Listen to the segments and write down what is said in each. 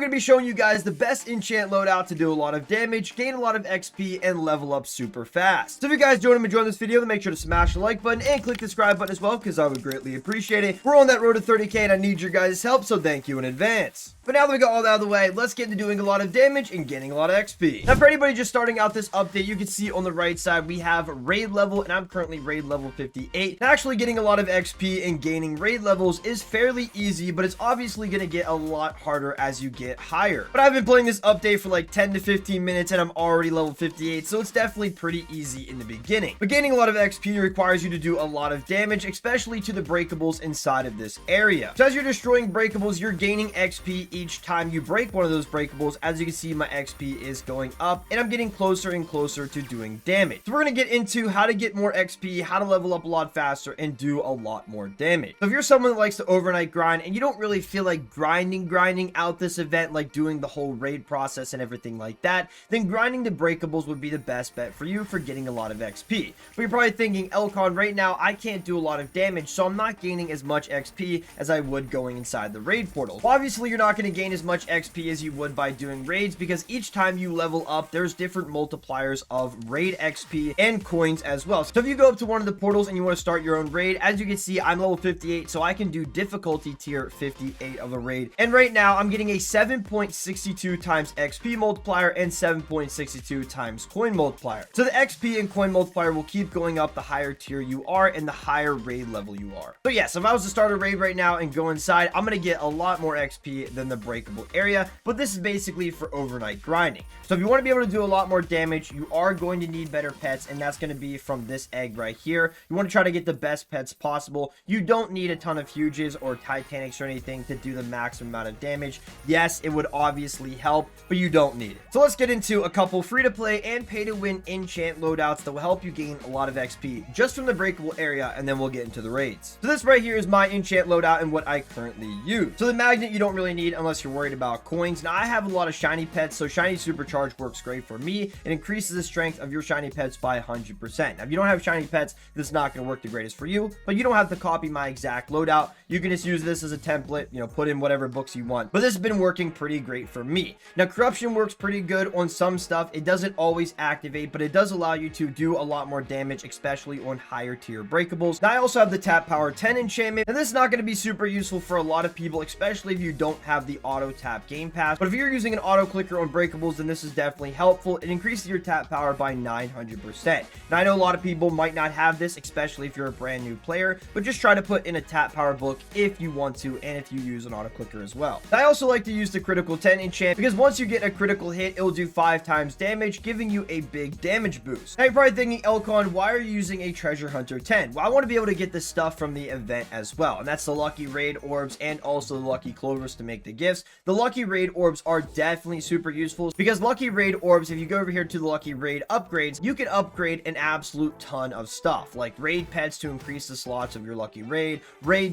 going to be showing you guys the best enchant loadout to do a lot of damage, gain a lot of XP, and level up super fast. So if you guys don't enjoy this video, then make sure to smash the like button and click the subscribe button as well, because I would greatly appreciate it. We're on that road to 30k and I need your guys' help, so thank you in advance. But now that we got all that out of the way, let's get into doing a lot of damage and getting a lot of XP. Now for anybody just starting out this update, you can see on the right side we have raid level, and I'm currently raid level 58. And actually getting a lot of XP and gaining raid levels is fairly easy, but it's obviously going to get a lot harder as you get higher. But I've been playing this update for like 10 to 15 minutes and I'm already level 58, so it's definitely pretty easy in the beginning. But gaining a lot of XP requires you to do a lot of damage, especially to the breakables inside of this area. So as you're destroying breakables, you're gaining XP each time you break one of those breakables. As you can see, my XP is going up and I'm getting closer and closer to doing damage. So we're going to get into how to get more XP, how to level up a lot faster, and do a lot more damage. So if you're someone that likes to overnight grind and you don't really feel like grinding out this event, like doing the whole raid process and everything like that, then grinding the breakables would be the best bet for you for getting a lot of XP. But you're probably thinking, Elcon, right now I can't do a lot of damage, so I'm not gaining as much XP as I would going inside the raid portal. Well, obviously you're not going to gain as much XP as you would by doing raids, because each time you level up, there's different multipliers of raid XP and coins as well. So if you go up to one of the portals and you want to start your own raid, as you can see, I'm level 58, so I can do difficulty tier 58 of a raid. And right now I'm getting a 7.62 times XP multiplier and 7.62 times coin multiplier. So the XP and coin multiplier will keep going up the higher tier you are and the higher raid level you are. So yes, if I was to start a raid right now and go inside, I'm going to get a lot more XP than the breakable area, but this is basically for overnight grinding. So if you want to be able to do a lot more damage, you are going to need better pets, and that's going to be from this egg right here. You want to try to get the best pets possible. You don't need a ton of huges or titanics or anything to do the maximum amount of damage. Yes, it would obviously help, but you don't need it. So let's get into a couple free-to-play and pay-to-win enchant loadouts that will help you gain a lot of XP just from the breakable area, and then we'll get into the raids. So this right here is my enchant loadout and what I currently use. So the magnet you don't really need unless you're worried about coins. Now I have a lot of shiny pets, so shiny supercharge works great for me. It increases the strength of your shiny pets by 100%. Now if you don't have shiny pets, this is not going to work the greatest for you, but you don't have to copy my exact loadout. You can just use this as a template, you know, put in whatever books you want, but this has been working pretty great for me. Now corruption works pretty good on some stuff. It doesn't always activate, but it does allow you to do a lot more damage, especially on higher tier breakables. Now I also have the tap power 10 enchantment, and this is not going to be super useful for a lot of people, especially if you don't have the auto tap game pass. But if you're using an auto clicker on breakables, then this is definitely helpful. It increases your tap power by 900%. Now I know a lot of people might not have this, especially if you're a brand new player, but just try to put in a tap power book if you want to, and if you use an auto clicker as well. I also like to use the critical 10 enchant, because once you get a critical hit, it will do 5 times damage, giving you a big damage boost. Now you're probably thinking, Elcon, why are you using a treasure hunter 10? Well, I want to be able to get this stuff from the event as well, and that's the lucky raid orbs and also the lucky clovers to make the gifts. The lucky raid orbs are definitely super useful, because lucky raid orbs, if you go over here to the lucky raid upgrades, you can upgrade an absolute ton of stuff, like raid pets to increase the slots of your lucky raid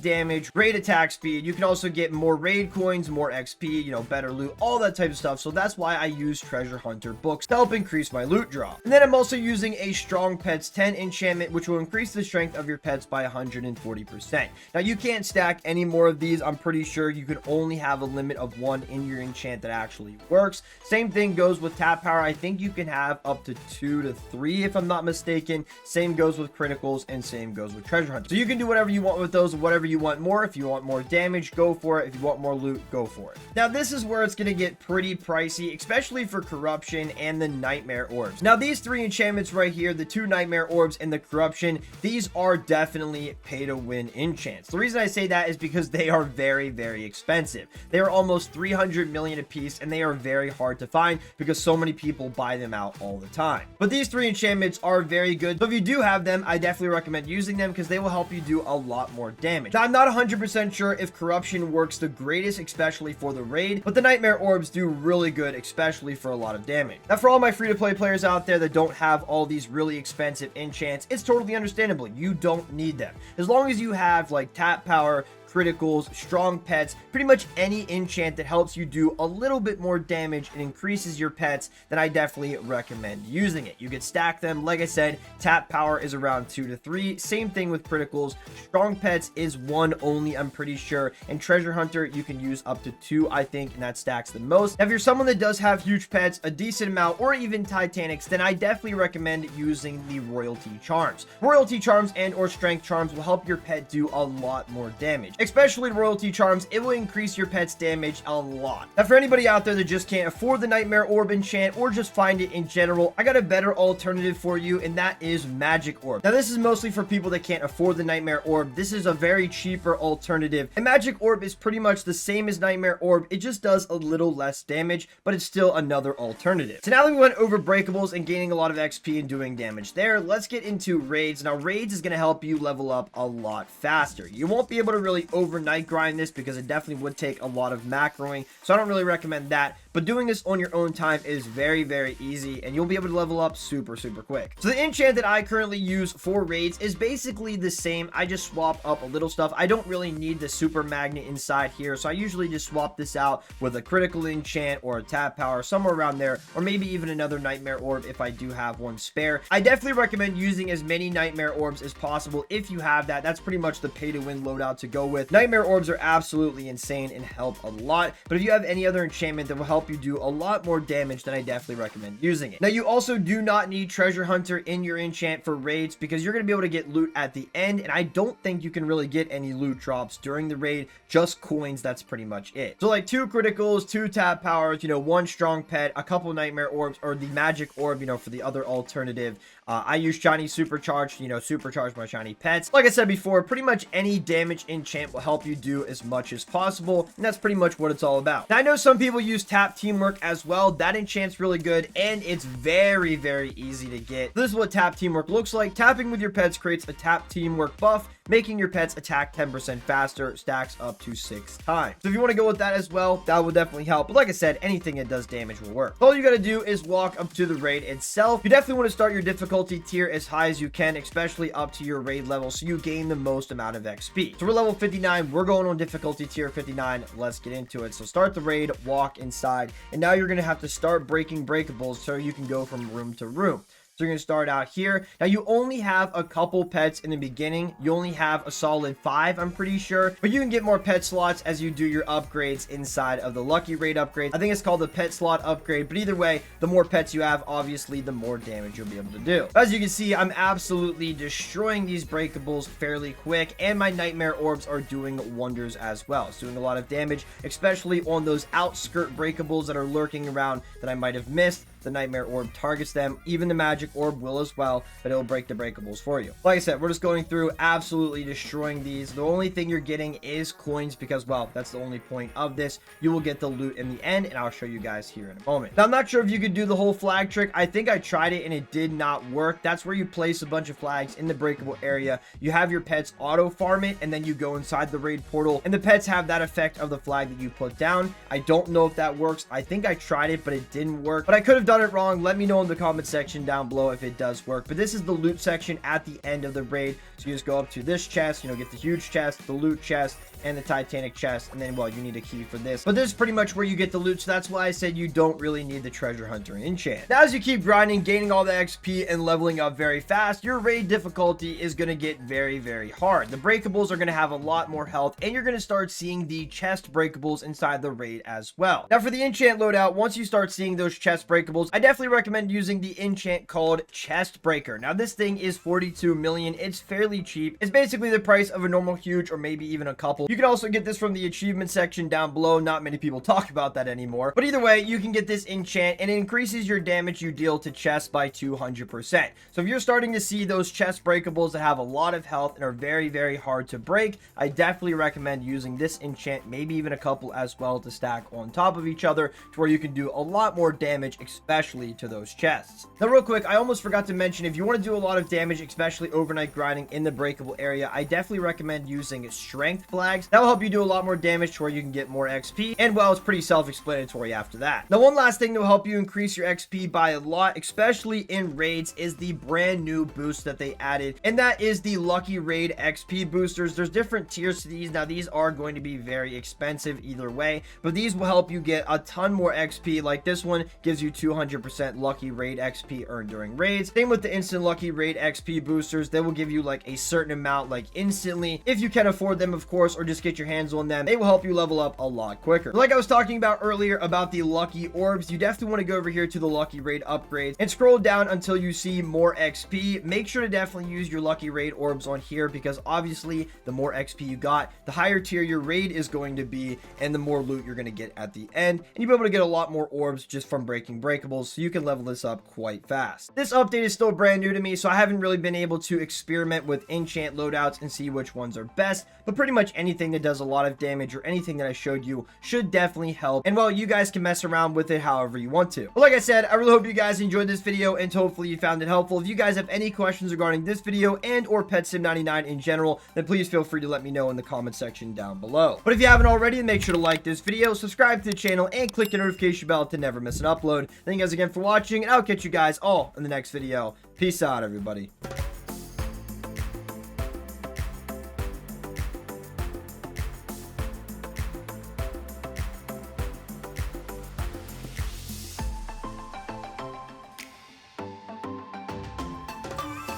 damage, raid attack speed. You can also get more raid coins, more XP, you know, better loot, all that type of stuff. So that's why I use treasure hunter books to help increase my loot draw. And then I'm also using a strong pets 10 enchantment, which will increase the strength of your pets by 140%. Now you can't stack any more of these. I'm pretty sure you can only have a limit of 1 in your enchant that actually works. Same thing goes with tap power. I think you can have up to 2 to 3 if I'm not mistaken. Same goes with criticals, and same goes with treasure hunters. So you can do whatever you want with those, whatever you want more. If you want more damage, go for it. If you want more loot, go for it. Now this is where it's going to get pretty pricey, especially for corruption and the nightmare orbs. Now these 3 enchantments right here, the 2 nightmare orbs and the corruption, these are definitely pay to win enchants. The reason I say that is because they are very, very expensive. They are almost 300 million a piece, and they are very hard to find because so many people buy them out all the time. But these 3 enchantments are very good, so if you do have them, I definitely recommend using them because they will help you do a lot more damage. Now I'm not 100% sure if corruption works the greatest, especially for the raid, but the nightmare orbs do really good, especially for a lot of damage. Now for all my free-to-play players out there that don't have all these really expensive enchants, it's totally understandable. You don't need them. As long as you have like tap power, criticals, strong pets, pretty much any enchant that helps you do a little bit more damage and increases your pets, then I definitely recommend using it. You can stack them. Like I said, tap power is around 2 to 3. Same thing with criticals. Strong pets is 1 only, I'm pretty sure. And treasure hunter, you can use up to 2, I think, and that stacks the most. Now, if you're someone that does have huge pets, a decent amount, or even Titanics, then I definitely recommend using the royalty charms. Royalty charms and or strength charms will help your pet do a lot more damage. Especially royalty charms, it will increase your pet's damage a lot. Now, for anybody out there that just can't afford the Nightmare Orb enchant or just find it in general, I got a better alternative for you, and that is Magic Orb. Now, this is mostly for people that can't afford the Nightmare Orb. This is a very cheaper alternative, and Magic Orb is pretty much the same as Nightmare Orb. It just does a little less damage, but it's still another alternative. So now that we went over breakables and gaining a lot of XP and doing damage there, let's get into raids. Now, raids is going to help you level up a lot faster. You won't be able to really overnight grind this because it definitely would take a lot of macroing, so I don't really recommend that. But doing this on your own time is very, very easy, and you'll be able to level up super, super quick. So the enchant that I currently use for raids is basically the same. I just swap up a little stuff. I don't really need the super magnet inside here, so I usually just swap this out with a critical enchant or a tap power, somewhere around there, or maybe even another nightmare orb if I do have one spare. I definitely recommend using as many nightmare orbs as possible if you have that. That's pretty much the pay-to-win loadout to go with. Nightmare orbs are absolutely insane and help a lot, but if you have any other enchantment that will help you do a lot more damage, then I definitely recommend using it. Now, you also do not need treasure hunter in your enchant for raids because you're going to be able to get loot at the end, and I don't think you can really get any loot drops during the raid, just coins. That's pretty much it. So like 2 criticals, 2 tap powers, 1 strong pet, a couple nightmare orbs, or the magic orb, for the other alternative. I use shiny supercharged, supercharge my shiny pets. Like I said before, pretty much any damage enchant will help you do as much as possible, and that's pretty much what it's all about. Now, I know some people use tap teamwork as well. That enchant's really good, and it's very, very easy to get. This is what tap teamwork looks like. Tapping with your pets creates a tap teamwork buff, making your pets attack 10% faster, stacks up to 6 times. So if you want to go with that as well, that will definitely help. But like I said, anything that does damage will work. All you got to do is walk up to the raid itself. You definitely want to start your difficulty tier as high as you can, especially up to your raid level, so you gain the most amount of XP. So we're level 59. We're going on difficulty tier 59. Let's get into it. So start the raid, walk inside, and now you're going to have to start breaking breakables so you can go from room to room. So you're going to start out here. Now, you only have a couple pets in the beginning. You only have a solid 5, I'm pretty sure. But you can get more pet slots as you do your upgrades inside of the Lucky Raid upgrade. I think it's called the pet slot upgrade. But either way, the more pets you have, obviously, the more damage you'll be able to do. As you can see, I'm absolutely destroying these breakables fairly quick. And my nightmare orbs are doing wonders as well. It's doing a lot of damage, especially on those outskirt breakables that are lurking around that I might have missed. The nightmare orb targets them. Even the magic orb will as well, but it'll break the breakables for you. Like I said, we're just going through absolutely destroying these. The only thing you're getting is coins because, well, that's the only point of this. You will get the loot in the end, and I'll show you guys here in a moment. Now, I'm not sure if you could do the whole flag trick. I think I tried it and it did not work. That's where you place a bunch of flags in the breakable area. You have your pets auto farm it, and then you go inside the raid portal, and the pets have that effect of the flag that you put down. I don't know if that works. I think I tried it, but it didn't work. But I could have done it wrong. Let me know in the comment section down below if it does work. But this is the loot section at the end of the raid. So you just go up to this chest, get the huge chest, the loot chest, and the Titanic chest, and then, well, you need a key for this. But this is pretty much where you get the loot, so that's why I said you don't really need the treasure hunter enchant. Now, as you keep grinding, gaining all the XP, and leveling up very fast, your raid difficulty is going to get very, very hard. The breakables are going to have a lot more health, and you're going to start seeing the chest breakables inside the raid as well. Now, for the enchant loadout, once you start seeing those chest breakables, I definitely recommend using the enchant called Chest Breaker. Now, this thing is 42 million. It's fairly cheap. It's basically the price of a normal huge or maybe even a couple. You can also get this from the achievement section down below. Not many people talk about that anymore. But either way, you can get this enchant, and it increases your damage you deal to chests by 200%. So if you're starting to see those chest breakables that have a lot of health and are very, very hard to break, I definitely recommend using this enchant, maybe even a couple as well, to stack on top of each other to where you can do a lot more damage, especially to those chests. Now, real quick, I almost forgot to mention, if you want to do a lot of damage, especially overnight grinding in the breakable area, I definitely recommend using strength flags. bags. That will help you do a lot more damage to where you can get more XP. And well, it's pretty self-explanatory after that. Now, one last thing that will help you increase your XP by a lot, especially in raids, is the brand new boost that they added, and that is the Lucky Raid XP boosters. There's different tiers to these. Now, these are going to be very expensive either way, but these will help you get a ton more XP. Like this one gives you 200% Lucky Raid XP earned during raids. Same with the instant Lucky Raid XP boosters. They will give you like a certain amount like instantly if you can afford them, of course, or just get your hands on them. They will help you level up a lot quicker. Like I was talking about earlier about the lucky orbs, you definitely want to go over here to the Lucky Raid upgrades and scroll down until you see more XP. Make sure to definitely use your Lucky Raid orbs on here, because obviously the more XP you got, the higher tier your raid is going to be, and the more loot you're going to get at the end, and you'll be able to get a lot more orbs just from breaking breakables, so you can level this up quite fast. This update is still brand new to me, so I haven't really been able to experiment with enchant loadouts and see which ones are best, but pretty much anything that does a lot of damage or anything that I showed you should definitely help, and well, you guys can mess around with it however you want to. But like I said, I really hope you guys enjoyed this video, and hopefully you found it helpful. If you guys have any questions regarding this video and or Pet Sim 99 in general, then please feel free to let me know in the comment section down below. But if you haven't already, make sure to like this video, subscribe to the channel, and click the notification bell to never miss an upload. Thank you guys again for watching, and I'll catch you guys all in the next video. Peace out, everybody.